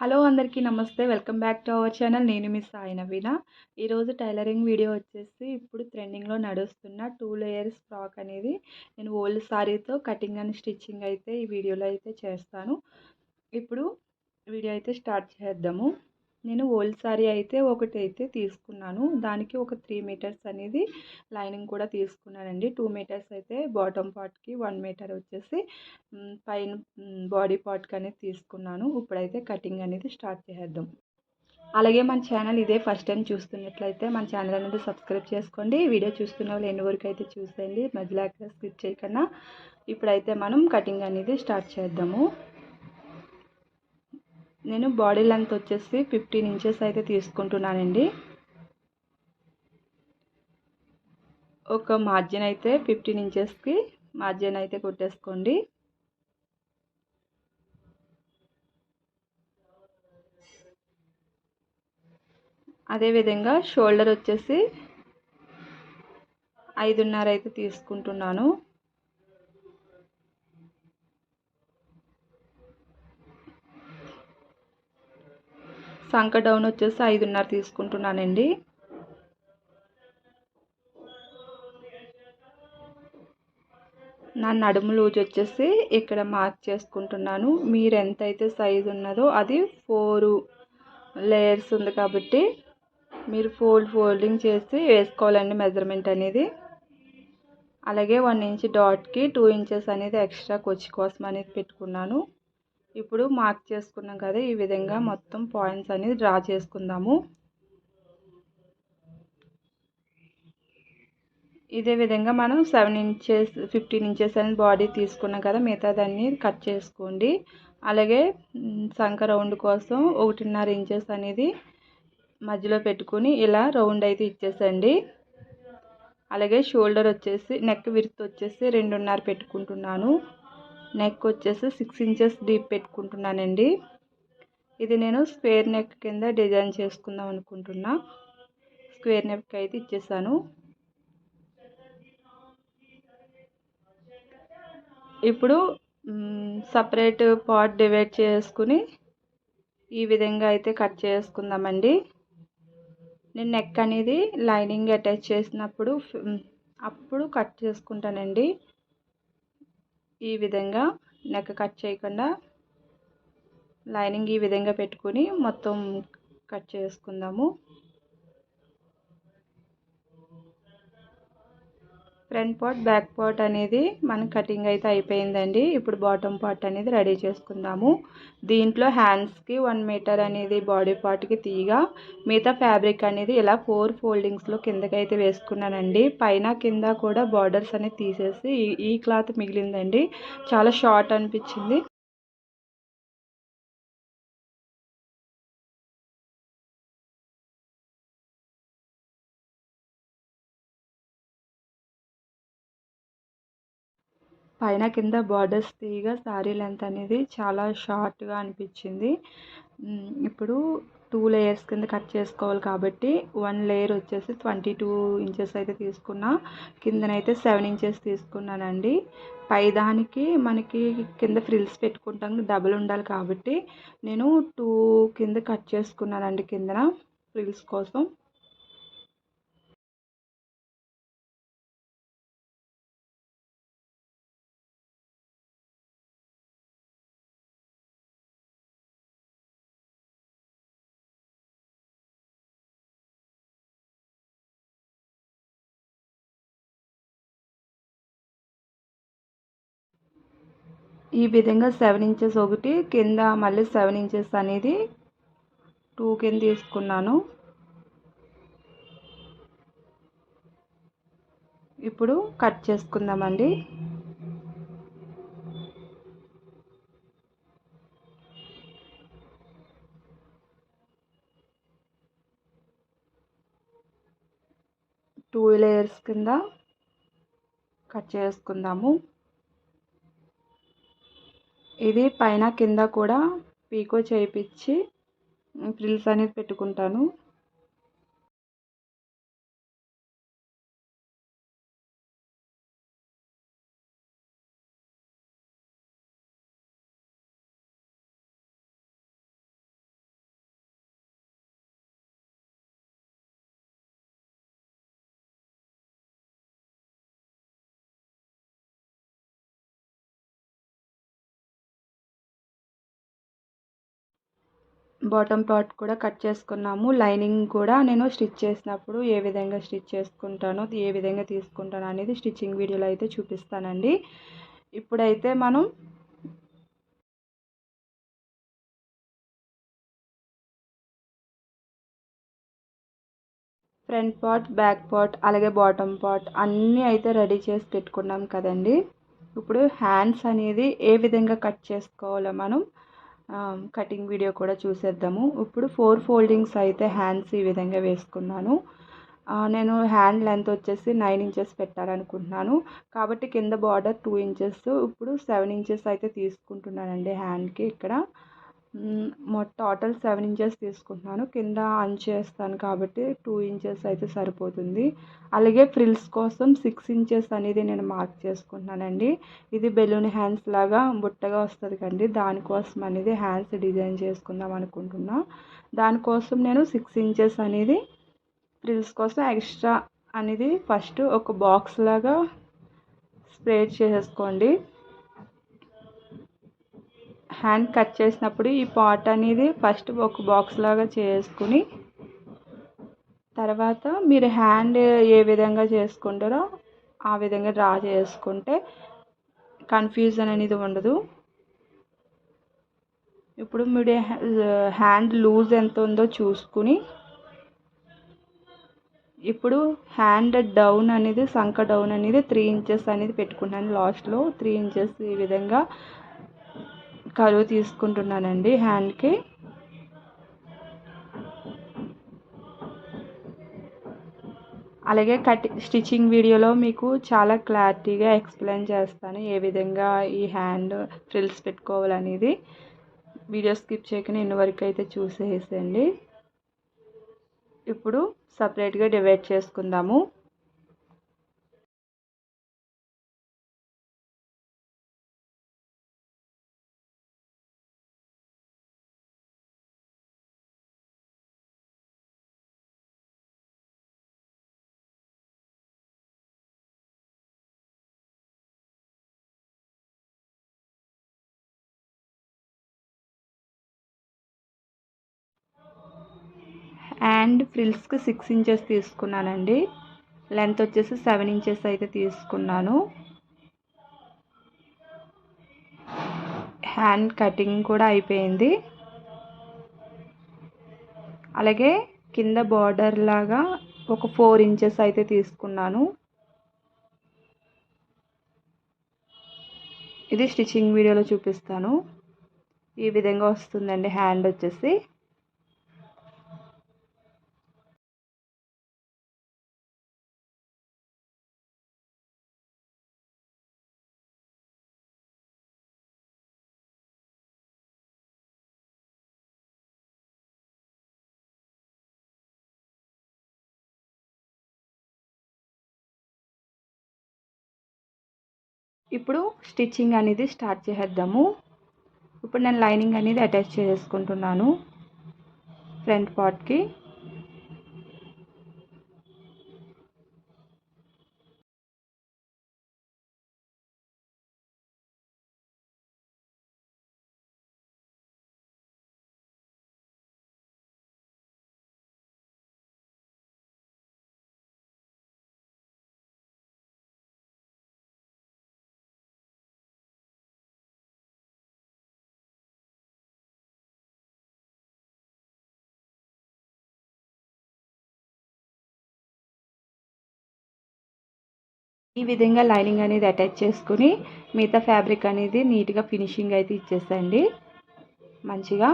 Hello అందరికీ నమస్తే. Welcome back to our channel. నేను మీ సాయి నవీన. ఈరోజు టైలరింగ్ వీడియో వచ్చేసి ఇప్పుడు ట్రెండింగ్‌లో నడుస్తున్న 2 లేయర్స్ ఫ్రాక్ అనేది నేను ఓల్డ్ సారీతో కటింగ్ అండ్ స్టిచ్చింగ్ అయితే ఈ వీడియోలో అయితే చేస్తాను. ఇప్పుడు వీడియో అయితే స్టార్ట్ చేద్దాము. నేను ఓల్డ్ సారీ అయితే ఒకటైతే తీసుకున్నాను. దానికి ఒక 3 మీటర్స్ అనేది లైనింగ్ కూడా తీసుకున్నానండి. 2 మీటర్స్ అయితే బాటమ్ పార్ట్‌కి, 1 మీటర్ వచ్చేసి పైన బాడీ పార్ట్‌కి అనేది తీసుకున్నాను. ఇప్పుడైతే కటింగ్ అనేది స్టార్ట్ చేద్దాం. అలాగే మన ఛానల్ ఇదే ఫస్ట్ టైం చూస్తున్నట్లయితే మన ఛానల్ అనేది సబ్స్క్రైబ్ చేసుకోండి. వీడియో చూస్తున్న వాళ్ళు ఎన్ని వరకు అయితే చూసేయండి. మధ్యలో ఎక్కడ స్కిప్ చేయకుండా ఇప్పుడైతే మనం కటింగ్ అనేది స్టార్ట్ చేద్దాము. నేను బాడీ లెంత్ వచ్చేసి 15 ఇంచెస్ అయితే తీసుకుంటున్నానండి. ఒక మార్జిన్ అయితే 15 ఇంచెస్కి మార్జిన్ అయితే కొట్టేసుకోండి. అదేవిధంగా షోల్డర్ వచ్చేసి 5.5 అయితే తీసుకుంటున్నాను. సంక డౌన్ వచ్చేసి 5.5 తీసుకుంటున్నానండి. నా నడుము లూజ్ వచ్చేసి ఇక్కడ మార్క్ చేసుకుంటున్నాను. మీరు ఎంతైతే సైజు ఉన్నదో అది 4 లేయర్స్ ఉంది కాబట్టి మీరు ఫోల్డింగ్ చేసి వేసుకోవాలండి మెజర్మెంట్ అనేది. అలాగే 1 ఇంచ్ డాట్కి 2 ఇంచెస్ అనేది ఎక్స్ట్రా కొచ్చి కోసం అనేది పెట్టుకున్నాను. ఇప్పుడు మార్క్ చేసుకున్నాం కదా, ఈ విధంగా మొత్తం పాయింట్స్ అనేది డ్రా చేసుకుందాము. ఇదే విధంగా మనం 7 ఇంచెస్ 15 ఇంచెస్ అని బాడీ తీసుకున్నాం కదా, మిగతా దాన్ని కట్ చేసుకోండి. అలాగే సంక రౌండ్ కోసం 1.5 ఇంచెస్ అనేది మధ్యలో పెట్టుకుని ఇలా రౌండ్ అయితే ఇచ్చేసండి. అలాగే షోల్డర్ వచ్చేసి నెక్ విడ్త్ వచ్చేసి 2.5 పెట్టుకుంటున్నాను. నెక్ వచ్చేసి 6 ఇంచెస్ డీప్ పెట్టుకుంటున్నానండి. ఇది నేను స్క్వేర్ నెక్ కింద డిజైన్ చేసుకుందాం అనుకుంటున్నా. స్క్వేర్ నెక్ అయితే ఇచ్చేసాను. ఇప్పుడు సపరేట్ పార్ట్ డివైడ్ చేసుకుని ఈ విధంగా అయితే కట్ చేసుకుందామండి. నేను నెక్ అనేది లైనింగ్ అటాచ్ చేసినప్పుడు అప్పుడు కట్ చేసుకుంటానండి. ఈ విధంగా నెక్ కట్ చేయకుండా లైనింగ్ ఈ విధంగా పెట్టుకుని మొత్తం కట్ చేసుకుందాము. ఫ్రంట్ పార్ట్ బ్యాక్ పార్ట్ అనేది మన కటింగ్ అయితే అయిపోయిందండి. ఇప్పుడు బాటమ్ పార్ట్ అనేది రెడీ చేసుకుందాము. దీంట్లో హ్యాండ్స్కి 1 మీటర్ అనేది బాడీ పార్ట్కి తీయగా మిగతా ఫ్యాబ్రిక్ అనేది ఇలా 4 ఫోల్డింగ్స్లో కిందకైతే వేసుకున్నానండి. పైన కింద కూడా బార్డర్స్ అనేది తీసేసి ఈ క్లాత్ మిగిలిందండి. చాలా షార్ట్ అనిపించింది. పైన కింద బార్డర్స్ తీయగా శారీ లెంత్ అనేది చాలా షార్ట్గా అనిపించింది. ఇప్పుడు 2 లేయర్స్ కింద కట్ చేసుకోవాలి కాబట్టి 1 లేయర్ వచ్చేసి 22 ఇంచెస్ అయితే తీసుకున్నా. కిందనైతే 7 ఇంచెస్ తీసుకున్నానండి. పైదానికి మనకి కింద ఫ్రిల్స్ పెట్టుకుంటాం, డబుల్ ఉండాలి కాబట్టి నేను 2 కింద కట్ చేసుకున్నానండి కిందన ఫ్రిల్స్ కోసం. ఈ విధంగా 7 ఇంచెస్ ఒకటి, కింద మళ్ళీ 7 ఇంచెస్ అనేది 2 కింద తీసుకున్నాను. ఇప్పుడు కట్ చేసుకుందామండి. టూ లేయర్స్ కింద కట్ చేసుకుందాము. ఇది పైన కింద కూడా పీకో చేయించి ఫ్రిల్స్ అనేది పెట్టుకుంటాను. బాటమ్ పార్ట్ కూడా కట్ చేసుకున్నాము. లైనింగ్ కూడా నేను స్టిచ్ చేసినప్పుడు ఏ విధంగా స్టిచ్ చేసుకుంటానో, ఏ విధంగా తీసుకుంటానో అనేది స్టిచ్చింగ్ వీడియోలో అయితే చూపిస్తానండి. ఇప్పుడైతే మనం ఫ్రంట్ పార్ట్, బ్యాక్ పార్ట్, అలాగే బాటమ్ పార్ట్ అన్నీ అయితే రెడీ చేసి పెట్టుకున్నాం కదండి. ఇప్పుడు హ్యాండ్స్ అనేది ఏ విధంగా కట్ చేసుకోవాలో మనం కటింగ్ వీడియో కూడా చూసేద్దాము. ఇప్పుడు 4 ఫోల్డింగ్స్ అయితే హ్యాండ్స్ ఈ విధంగా వేసుకున్నాను. నేను హ్యాండ్ లెంత్ వచ్చేసి 9 ఇంచెస్ పెట్టాలనుకుంటున్నాను. కాబట్టి కింద బార్డర్ 2 ఇంచెస్, ఇప్పుడు 7 ఇంచెస్ అయితే తీసుకుంటున్నానండి హ్యాండ్కి. ఇక్కడ టోటల్ 7 ఇంచెస్ తీసుకుంటున్నాను. కింద అంచేస్తాను కాబట్టి 2 ఇంచెస్ అయితే సరిపోతుంది. అలాగే ఫ్రిల్స్ కోసం 6 ఇంచెస్ అనేది నేను మార్క్ చేసుకుంటున్నానండి. ఇది బెలూన్ హ్యాండ్స్ లాగా బుట్టగా వస్తుంది కండి, దానికోసం అనేది హ్యాండ్స్ డిజైన్ చేసుకుందాం అనుకుంటున్నా. దానికోసం నేను 6 ఇంచెస్ అనేది ఫ్రిల్స్ కోసం ఎక్స్ట్రా అనేది ఫస్ట్ ఒక బాక్స్ లాగా స్ప్రేడ్ చేసేసుకోండి. హ్యాండ్ కట్ చేసినప్పుడు ఈ పార్ట్ అనేది ఫస్ట్ ఒక బాక్స్ లాగా చేసుకుని, తర్వాత మీరు హ్యాండ్ ఏ విధంగా చేసుకుంటారో ఆ విధంగా డ్రా చేసుకుంటే కన్ఫ్యూజన్ అనేది ఉండదు. ఇప్పుడు మీరు హ్యాండ్ లూజ్ ఎంత ఉందో చూసుకుని, ఇప్పుడు హ్యాండ్ డౌన్ అనేది సంక డౌన్ అనేది 3 ఇంచెస్ అనేది పెట్టుకున్నాను. లాస్ట్లో 3 ఇంచెస్ ఈ విధంగా కరువు తీసుకుంటున్నానండి హ్యాండ్కి. అలాగే స్టిచ్చింగ్ వీడియోలో మీకు చాలా క్లారిటీగా ఎక్స్ప్లెయిన్ చేస్తాను ఏ విధంగా ఈ హ్యాండ్ ఫ్రిల్స్ పెట్టుకోవాలనేది. వీడియో స్కిప్ చేయకుండా ఇన్ని వరకు అయితే చూసేసేయండి. ఇప్పుడు సపరేట్గా డివైడ్ చేసుకుందాము. అండ్ ఫ్రిల్స్కి 6 ఇంచెస్ తీసుకున్నానండి. లెంత్ వచ్చేసి 7 ఇంచెస్ అయితే తీసుకున్నాను. హ్యాండ్ కటింగ్ కూడా అయిపోయింది. అలాగే కింద బార్డర్ లాగా ఒక 4 ఇంచెస్ అయితే తీసుకున్నాను. ఇది స్టిచ్చింగ్ వీడియోలో చూపిస్తాను. ఈ విధంగా వస్తుందండి హ్యాండ్ వచ్చేసి. ఇప్పుడు స్టిచ్చింగ్ అనేది స్టార్ట్ చేసేద్దాము. ఇప్పుడు నేను లైనింగ్ అనేది అటాచ్ చేసుకుంటున్నాను ఫ్రంట్ పార్ట్కి. ఈ విధంగా లైనింగ్ అనేది అటాచ్ చేసుకుని మిగతా ఫ్యాబ్రిక్ అనేది నీట్గా ఫినిషింగ్ అయితే ఇచ్చేసండి మంచిగా.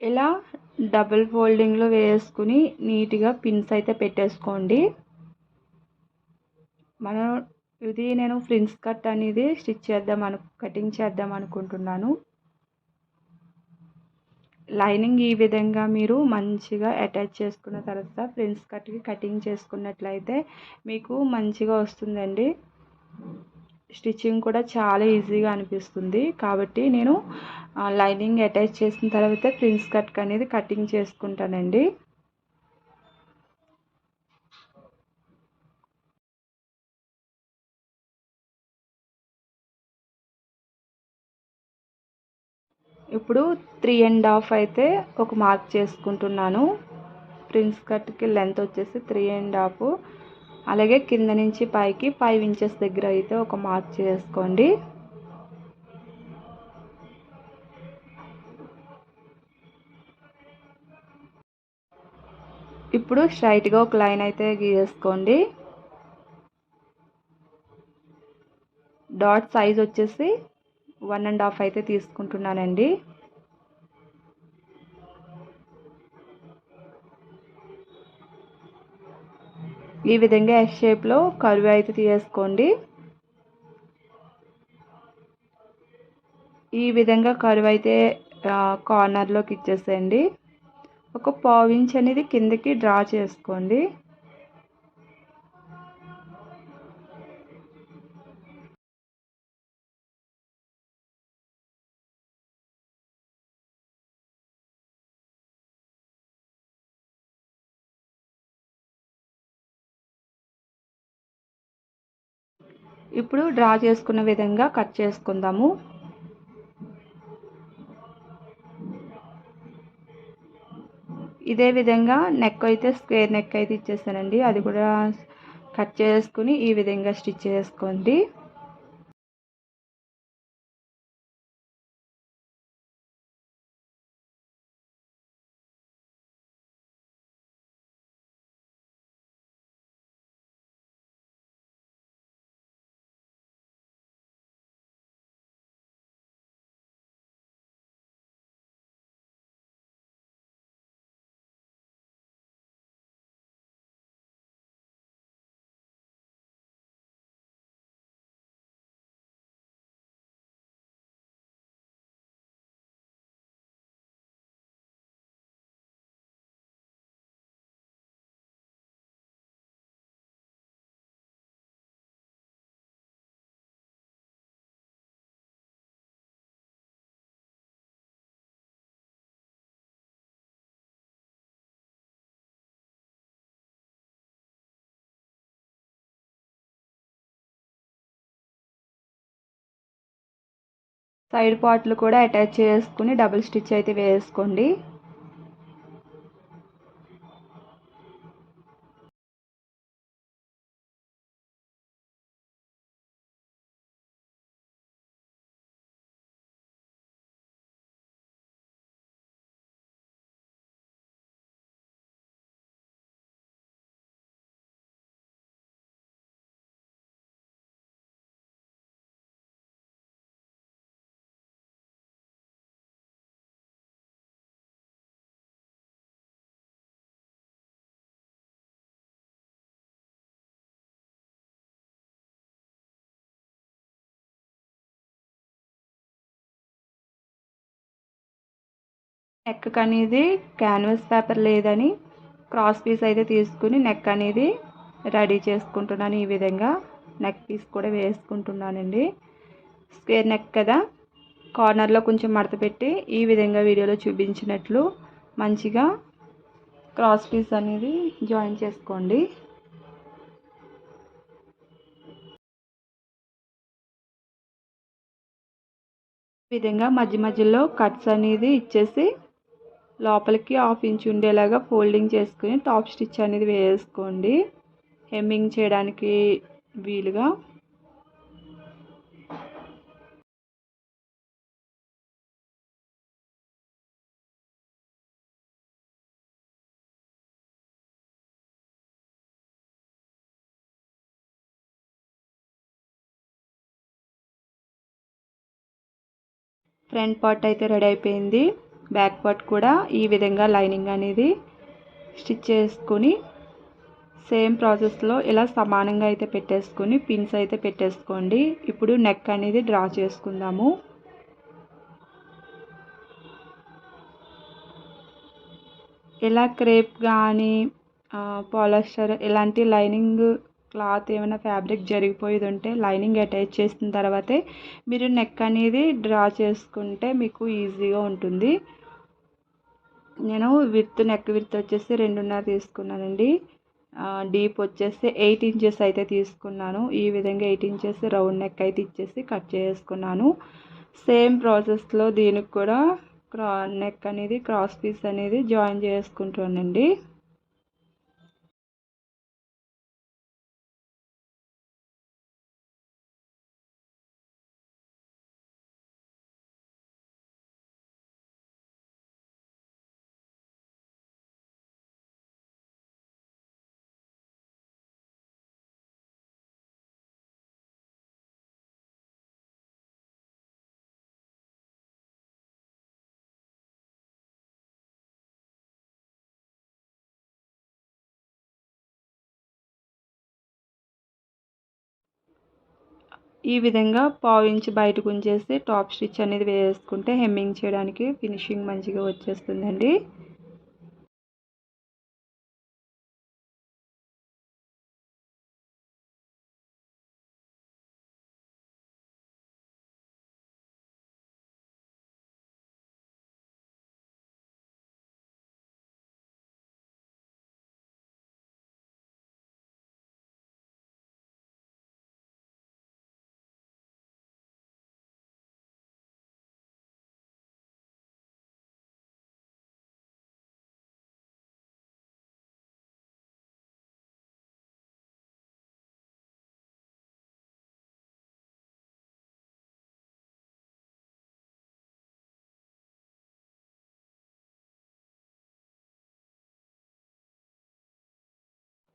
ఇలా డబుల్ ఫోల్డింగ్లో వేసుకుని నీట్గా పిన్స్ అయితే పెట్టేసుకోండి. నేను ఫ్రిన్స్ కట్ అనేది కటింగ్ చేద్దాం అనుకుంటున్నాను. లైనింగ్ ఈ విధంగా మీరు మంచిగా అటాచ్ చేసుకున్న తర్వాత ఫ్రిన్స్ కట్కి కటింగ్ చేసుకున్నట్లయితే మీకు మంచిగా వస్తుందండి. స్టిచ్చింగ్ కూడా చాలా ఈజీగా అనిపిస్తుంది. కాబట్టి నేను లైనింగ్ అటాచ్ చేసిన తర్వాత ప్రిన్స్ కట్ అనేది కటింగ్ చేసుకుంటానండి. ఇప్పుడు 3.5 అయితే ఒక మార్క్ చేసుకుంటున్నాను. ప్రిన్స్ కట్కి లెంత్ వచ్చేసి 3.5. అలాగే కింద నుంచి పైకి 5 ఇంచెస్ దగ్గర అయితే ఒక మార్క్ చేసుకోండి. ఇప్పుడు స్ట్రైట్గా ఒక లైన్ అయితే గీసుకోండి. డాట్ సైజ్ వచ్చేసి 1.5 అయితే తీసుకుంటున్నానండి. ఈ విధంగా ఎస్ షేప్లో కర్వ్ అయితే తీసుకోండి. ఈ విధంగా కర్వ్ అయితే కార్నర్లోకి ఇచ్చేసేయండి. ఒక 1/2 ఇంచ్ అనేది కిందకి డ్రా చేసుకోండి. ఇప్పుడు డ్రా చేసుకున్న విధంగా కట్ చేసుకుందాము. ఇదే విధంగా నెక్ అయితే స్క్వేర్ నెక్ అయితే ఇచ్చేసానండి. అది కూడా కట్ చేసుకుని ఈ విధంగా స్టిచ్ చేసుకోండి. సైడ్ పార్ట్లు కూడా అటాచ్ చేసుకుని డబుల్ స్టిచ్ అయితే వేసుకోండి. నెక్ అనేది క్యాన్వాస్ పేపర్ లేదని క్రాస్ పీస్ అయితే తీసుకుని నెక్ అనేది రెడీ చేసుకుంటున్నాను. ఈ విధంగా నెక్ పీస్ కూడా వేసుకుంటున్నానండి. స్క్వేర్ నెక్ కదా, కార్నర్లో కొంచెం మడత పెట్టి ఈ విధంగా వీడియోలో చూపించినట్లు మంచిగా క్రాస్ పీస్ అనేది జాయిన్ చేసుకోండి. ఈ విధంగా మధ్య మధ్యలో కట్స్ అనేది ఇచ్చేసి లోపలికి 1/2 ఇంచ్ ఉండేలాగా ఫోల్డింగ్ చేసుకుని టాప్ స్టిచ్ అనేది వేసుకోండి, హెమ్మింగ్ చేయడానికి వీలుగా. ఫ్రంట్ పార్ట్ అయితే రెడీ అయిపోయింది. బ్యాక్ పార్ట్ కూడా ఈ విధంగా లైనింగ్ అనేది స్టిచ్ చేసుకుని సేమ్ ప్రాసెస్లో ఇలా సమానంగా అయితే పెట్టేసుకొని పిన్స్ అయితే పెట్టేసుకోండి. ఇప్పుడు నెక్ అనేది డ్రా చేసుకుందాము. ఇలా క్రేప్ కానీ పాలిస్టర్ ఇలాంటి లైనింగ్ క్లాత్ ఏమైనా ఫ్యాబ్రిక్ జరిగిపోయేది ఉంటే లైనింగ్ అటాచ్ చేసిన తర్వాతే మీరు నెక్ అనేది డ్రా చేసుకుంటే మీకు ఈజీగా ఉంటుంది. నేను నెక్ విడ్త్ వచ్చేసి 2.5 తీసుకున్నానండి. డీప్ వచ్చేసి 8 ఇంచెస్ అయితే తీసుకున్నాను. ఈ విధంగా 8 ఇంచెస్ రౌండ్ నెక్ అయితే ఇచ్చేసి కట్ చేసుకున్నాను. సేమ్ ప్రాసెస్లో దీనికి కూడా నెక్ అనేది క్రాస్ పీస్ అనేది జాయిన్ చేసుకుంటానండి. ఈ విధంగా పావు ఇంచ్ బయటకు ఉంచేసి టాప్ స్టిచ్ అనేది వేసుకుంటే హెమ్మింగ్ చేయడానికి ఫినిషింగ్ మంచిగా వచ్చేస్తుందండి.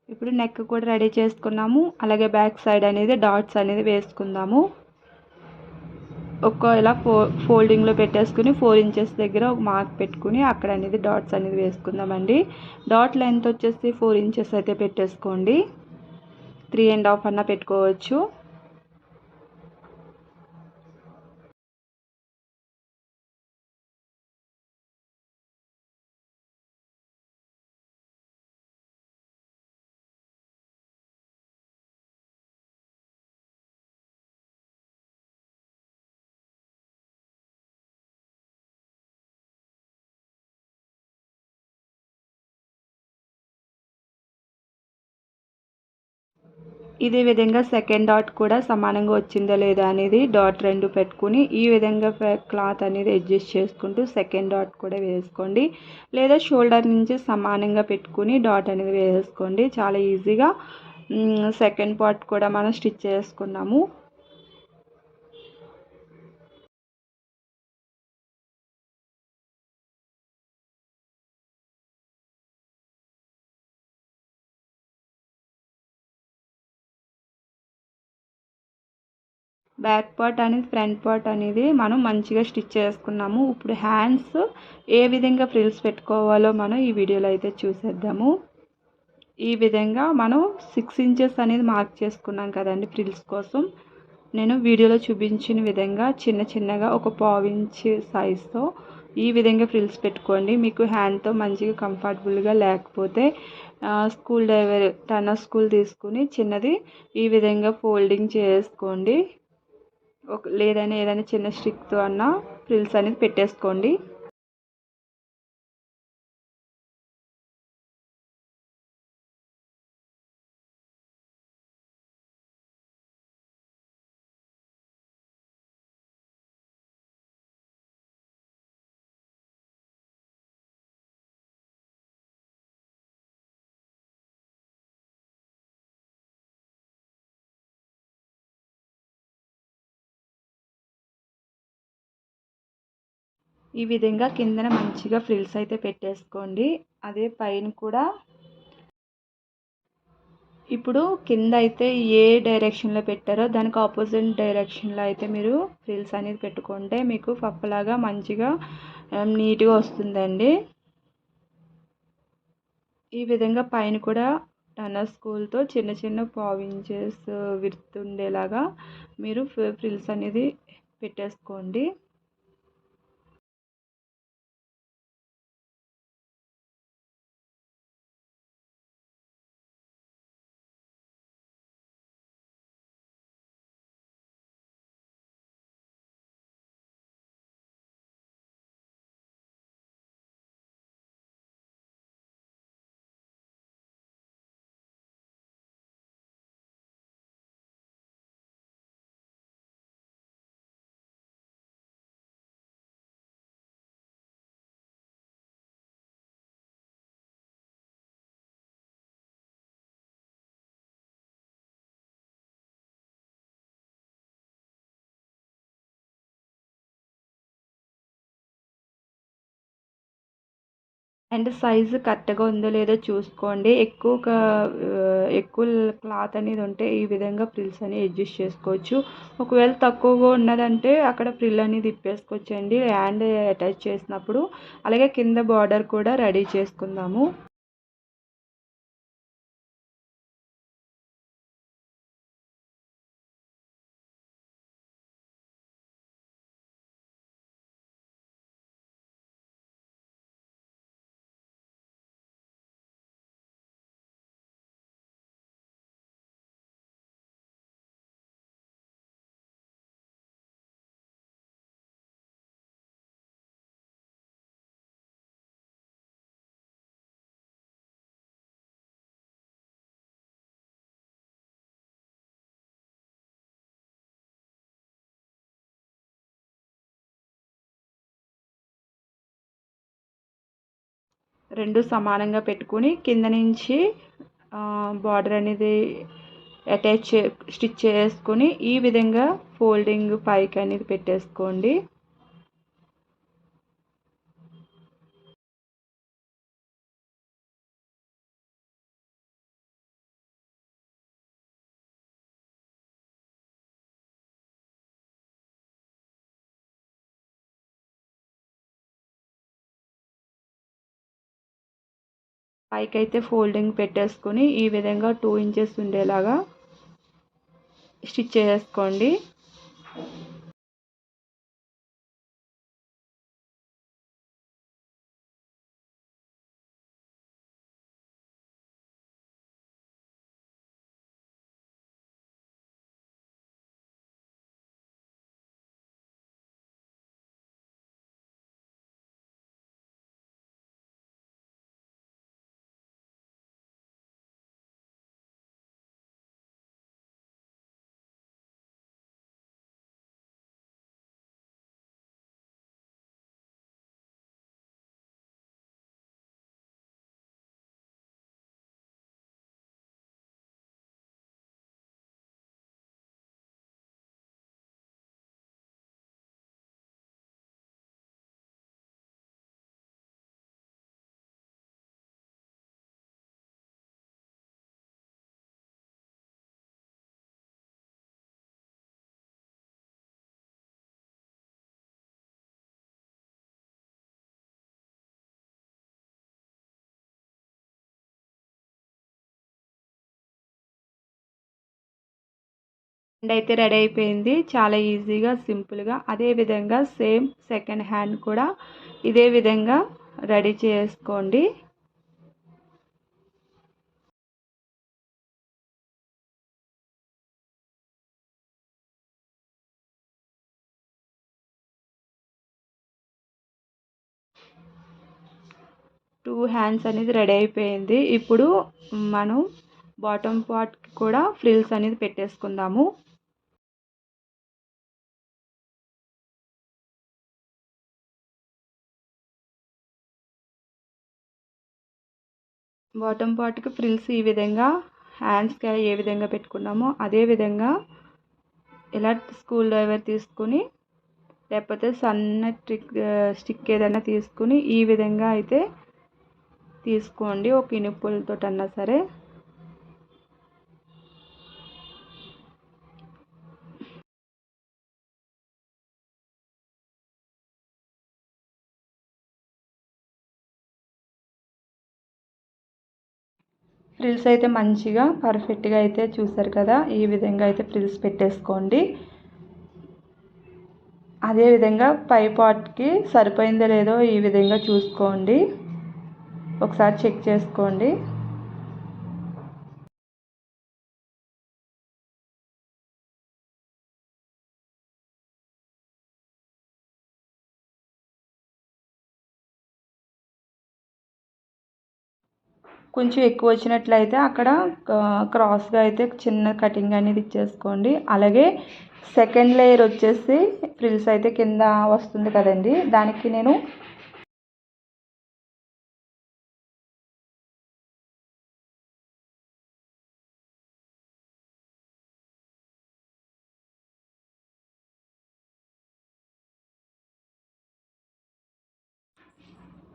ఇప్పుడు నెక్ కూడా రెడీ చేసుకున్నాము. అలాగే బ్యాక్ సైడ్ అనేది డాట్స్ అనేది వేసుకుందాము. ఇలా ఫోల్డింగ్లో పెట్టేసుకుని 4 ఇంచెస్ దగ్గర ఒక మార్క్ పెట్టుకుని అక్కడ అనేది డాట్స్ అనేది వేసుకుందామండి. డాట్ లెంత్ వచ్చేసి 4 ఇంచెస్ అయితే పెట్టేసుకోండి. 3.5 అన్న పెట్టుకోవచ్చు. ఇదే విధంగా సెకండ్ డాట్ కూడా సమానంగా వచ్చిందో లేదా అనేది డాట్ 2 పెట్టుకుని ఈ విధంగా క్లాత్ అనేది అడ్జస్ట్ చేసుకుంటూ సెకండ్ డాట్ కూడా వేసుకోండి. లేదా షోల్డర్ నుంచి సమానంగా పెట్టుకుని డాట్ అనేది వేసుకోండి. చాలా ఈజీగా సెకండ్ పార్ట్ కూడా మనం స్టిచ్ చేసుకున్నాము. బ్యాక్ పార్ట్ అనేది ఫ్రంట్ పార్ట్ అనేది మనం మంచిగా స్టిచ్ చేసుకున్నాము. ఇప్పుడు హ్యాండ్స్ ఏ విధంగా ఫ్రిల్స్ పెట్టుకోవాలో మనం ఈ వీడియోలో అయితే చూసేద్దాము. ఈ విధంగా మనం 6 ఇంచెస్ అనేది మార్క్ చేసుకున్నాం కదండి ఫ్రిల్స్ కోసం. నేను వీడియోలో చూపించిన విధంగా చిన్నగా ఒక పావు ఇంచ్ సైజ్తో ఈ విధంగా ఫ్రిల్స్ పెట్టుకోండి. మీకు హ్యాండ్తో మంచిగా కంఫర్టబుల్గా లేకపోతే టర్నర్ స్కూల్ తీసుకుని చిన్నది ఈ విధంగా ఫోల్డింగ్ చేసుకోండి. లేదని ఏదైనా చిన్న స్టిక్తో అన్న ఫ్రిల్స్ అనేది పెట్టేసుకోండి. ఈ విధంగా కిందన మంచిగా ఫ్రిల్స్ అయితే పెట్టేసుకోండి. అదే పైన కూడా ఇప్పుడు కింద అయితే ఏ డైరెక్షన్లో పెట్టారో దానికి ఆపోజిట్ డైరెక్షన్లో అయితే మీరు ఫ్రిల్స్ అనేది పెట్టుకుంటే మీకు పప్పలాగా మంచిగా నీట్గా వస్తుందండి. ఈ విధంగా పైన కూడా టర్నర్ స్కూల్తో చిన్న పావు ఇంచెస్ విడ్త్ ఉండేలాగా మీరు ఫ్రిల్స్ అనేది పెట్టేసుకోండి. అండ్ సైజు కరెక్ట్గా ఉందో లేదో చూసుకోండి. ఎక్కువ క్లాత్ అనేది ఉంటే ఈ విధంగా ఫ్రిల్స్ అని అడ్జస్ట్ చేసుకోవచ్చు. ఒకవేళ తక్కువగా ఉన్నదంటే అక్కడ ఫ్రిల్ అనేది తిప్పేసుకోవచ్చండి హ్యాండ్ అటాచ్ చేసినప్పుడు. అలాగే కింద బార్డర్ కూడా రెడీ చేసుకుందాము. రెండు సమానంగా పెట్టుకుని కింద నుంచి బార్డర్ అనేది స్టిచ్ చేసుకుని ఈ విధంగా ఫోల్డింగ్ పైకి అనేది పెట్టేసుకోండి. పైకి అయితే ఫోల్డింగ్ పెట్టేసుకుని ఈ విధంగా 2 ఇంచెస్ ఉండేలాగా స్టిచ్ చేసుకోండి. హ్యాండ్ అయితే రెడీ అయిపోయింది. చాలా ఈజీగా సింపుల్గా. అదే విధంగా సేమ్ సెకండ్ హ్యాండ్ కూడా ఇదే విధంగా రెడీ చేసుకోండి. టూ హ్యాండ్స్ అనేది రెడీ అయిపోయింది. ఇప్పుడు మనం బాటమ్ పార్ట్కి కూడా ఫ్రిల్స్ అనేది పెట్టేసుకుందాము. బాటమ్ పార్ట్కి ఫ్రిల్స్ ఈ విధంగా హ్యాండ్స్కి ఏ విధంగా పెట్టుకున్నామో అదే విధంగా ఇలా స్కూల్ డ్రైవర్ తీసుకుని లేకపోతే సన్న స్టిక్ ఏదైనా తీసుకుని ఈ విధంగా అయితే తీసుకోండి. ఒక ఇనుపులతో అన్నా సరే. ఫ్రిల్స్ అయితే మంచిగా పర్ఫెక్ట్గా అయితే చూసారు కదా, ఈ విధంగా అయితే ఫ్రిల్స్ పెట్టేసుకోండి. అదేవిధంగా పై పార్ట్కి సరిపోయిందో లేదో ఈ విధంగా చూసుకోండి, ఒకసారి చెక్ చేసుకోండి. కొంచెం ఎక్కువ వచ్చినట్లయితే అక్కడ క్రాస్గా అయితే చిన్న కటింగ్ అనేది ఇచ్చేసుకోండి. అలాగే సెకండ్ లేయర్ వచ్చేసి ఫ్రిల్స్ అయితే కింద వస్తుంది కదండి, దానికి నేను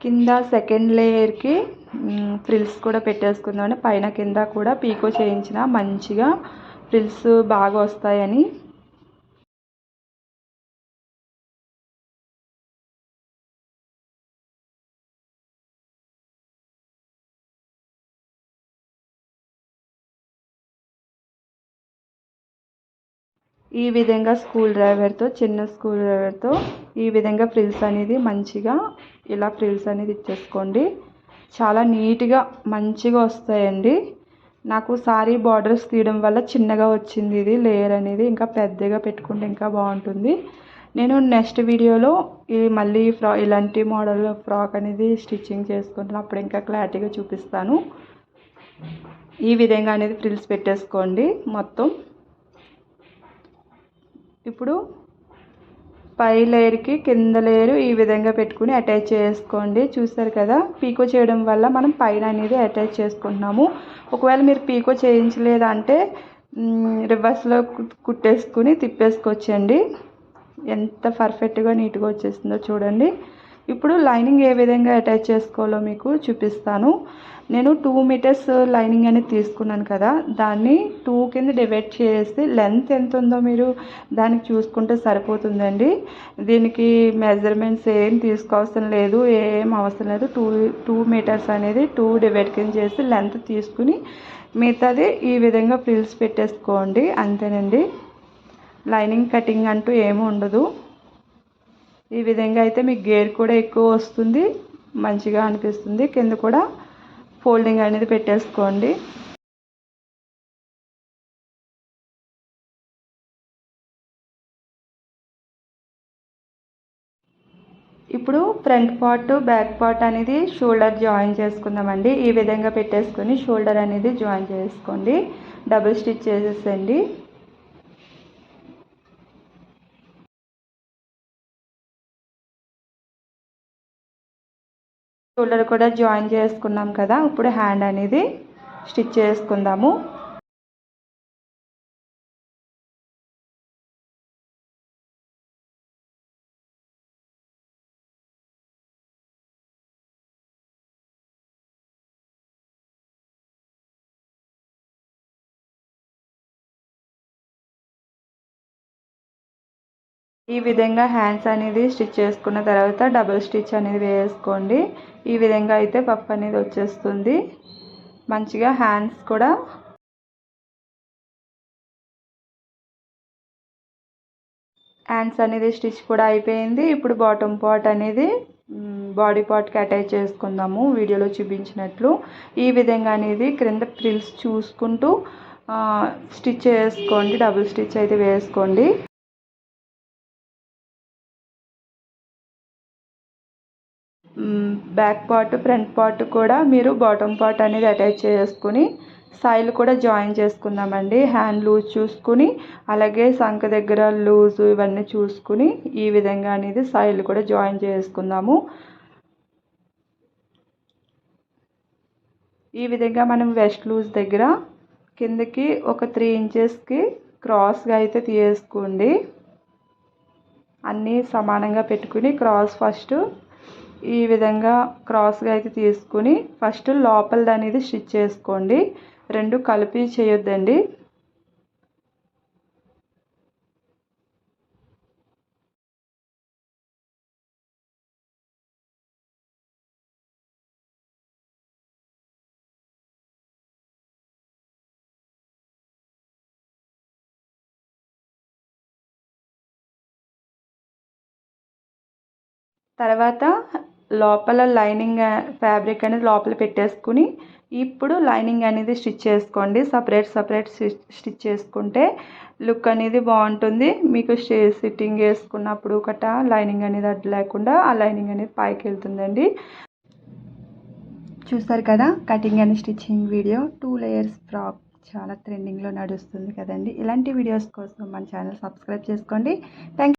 కింద సెకండ్ లేయర్కి ఫ్రిల్స్ కూడా పెట్టేసుకుందామని, పైన కింద కూడా పీకో చేయించిన మంచిగా ఫ్రిల్స్ బాగా వస్తాయని. ఈ విధంగా చిన్న స్క్రూ డ్రైవర్తో ఈ విధంగా ఫ్రిల్స్ అనేది మంచిగా ఇలా ఫ్రిల్స్ అనేది ఇచ్చేసుకోండి. చాలా నీట్గా మంచిగా వస్తాయండి. నాకు సారీ బార్డర్స్ తీయడం వల్ల చిన్నగా వచ్చింది ఇది లేయర్ అనేది. ఇంకా పెద్దగా పెట్టుకుంటే ఇంకా బాగుంటుంది. నేను నెక్స్ట్ వీడియోలో మళ్ళీ ఇలాంటి మోడల్ ఫ్రాక్ అనేది స్టిచ్చింగ్ చేసుకుంటాను. అప్పుడు ఇంకా క్లారిటీగా చూపిస్తాను. ఈ విధంగా అనేది ఫ్రిల్స్ పెట్టేసుకోండి మొత్తం. ఇప్పుడు పై లేయర్కి కింద లేయర్ ఈ విధంగా పెట్టుకుని అటాచ్ చేసుకోండి. చూసారు కదా, పీకో చేయడం వల్ల మనం పైన అనేది అటాచ్ చేసుకుంటున్నాము. ఒకవేళ మీరు పీకో చేయించలేదంటే రివర్స్లో కుట్టేసుకుని తిప్పేసుకోవచ్చండి. ఎంత పర్ఫెక్ట్గా నీట్గా వచ్చేస్తుందో చూడండి. ఇప్పుడు లైనింగ్ ఏ విధంగా అటాచ్ చేసుకోవాలో మీకు చూపిస్తాను. నేను 2 మీటర్స్ లైనింగ్ అనేది తీసుకున్నాను కదా, దాన్ని 2 కింద డివైడ్ చేసి లెంత్ ఎంత ఉందో మీరు దానికి చూసుకుంటే సరిపోతుందండి. దీనికి మెజర్మెంట్స్ ఏం తీసుకోవాల్సిన లేదు, ఏం అవసరం లేదు. 2 మీటర్స్ అనేది 2 డివైడ్ కింద చేసి లెంత్ తీసుకుని మిగతాది ఈ విధంగా ఫ్రిల్స్ పెట్టేసుకోండి. అంతేనండి, లైనింగ్ కటింగ్ అంటూ ఏమీ ఉండదు. ఈ విధంగా అయితే మీకు గేర్ కూడా ఎక్కువ వస్తుంది, మంచిగా అనిపిస్తుంది. కింద కూడా ఫోల్డింగ్ అనేది పెట్టేసుకోండి. ఇప్పుడు ఫ్రంట్ పార్ట్ బ్యాక్ పార్ట్ అనేది షోల్డర్ జాయిన్ చేసుకుందామండి. ఈ విధంగా పెట్టేసుకొని షోల్డర్ అనేది జాయిన్ చేసుకోండి. డబుల్ స్టిచ్ చేసేసండి. షోల్డర్ కూడా జాయిన్ చేసుకున్నాం కదా, ఇప్పుడు హ్యాండ్ అనేది స్టిచ్ చేసుకుందాము. ఈ విధంగా హ్యాండ్స్ అనేది స్టిచ్ చేసుకున్న తర్వాత డబుల్ స్టిచ్ అనేది వేసుకోండి. ఈ విధంగా అయితే పఫ్ అనేది వచ్చేస్తుంది. మంచిగా హ్యాండ్స్ కూడా అనేది స్టిచ్ కూడా అయిపోయింది. ఇప్పుడు బాటమ్ పార్ట్ అనేది బాడీ పార్ట్కి అటాచ్ చేసుకుందాము. వీడియోలో చూపించినట్లు ఈ విధంగా అనేది క్రింద ఫ్రిల్స్ చూసుకుంటూ స్టిచ్ చేసుకోండి. డబుల్ స్టిచ్ అయితే వేసుకోండి. బ్యాక్ పార్ట్ ఫ్రంట్ పార్ట్ కూడా మీరు బాటమ్ పార్ట్ అనేది అటాచ్ చేసుకుని సైడ్ కూడా జాయిన్ చేసుకుందామండి. హ్యాండ్ లూజ్ చూసుకుని అలాగే సంక దగ్గర లూజ్ ఇవన్నీ చూసుకుని ఈ విధంగా అనేది సైడ్ కూడా జాయిన్ చేసుకుందాము. ఈ విధంగా మనం వెస్ట్ లూజ్ దగ్గర కిందకి ఒక 3 ఇంచెస్కి క్రాస్గా అయితే తీసుకోండి. అన్నీ సమానంగా పెట్టుకుని క్రాస్ ఫస్ట్ ఈ విధంగా క్రాస్గా అయితే తీసుకుని ఫస్ట్ లోపలది అనేది స్టిచ్ చేసుకోండి. రెండు కలిపి చేయొద్దండి. తర్వాత లోపల లైనింగ్ ఫ్యాబ్రిక్ అనేది లోపల పెట్టేసుకుని ఇప్పుడు లైనింగ్ అనేది స్టిచ్ చేసుకోండి. సపరేట్ స్టిచ్ చేసుకుంటే లుక్ అనేది బాగుంటుంది. మీకు సిట్టింగ్ వేసుకున్నప్పుడు గట్రా లైనింగ్ అనేది అడ్డు లేకుండా ఆ లైనింగ్ అనేది పైకి వెళ్తుందండి. చూస్తారు కదా, cutting and stitching video 2 layers frock చాలా ట్రెండింగ్లో నడుస్తుంది కదండి. ఇలాంటి వీడియోస్ కోసం మన ఛానల్ సబ్స్క్రైబ్ చేసుకోండి. థ్యాంక్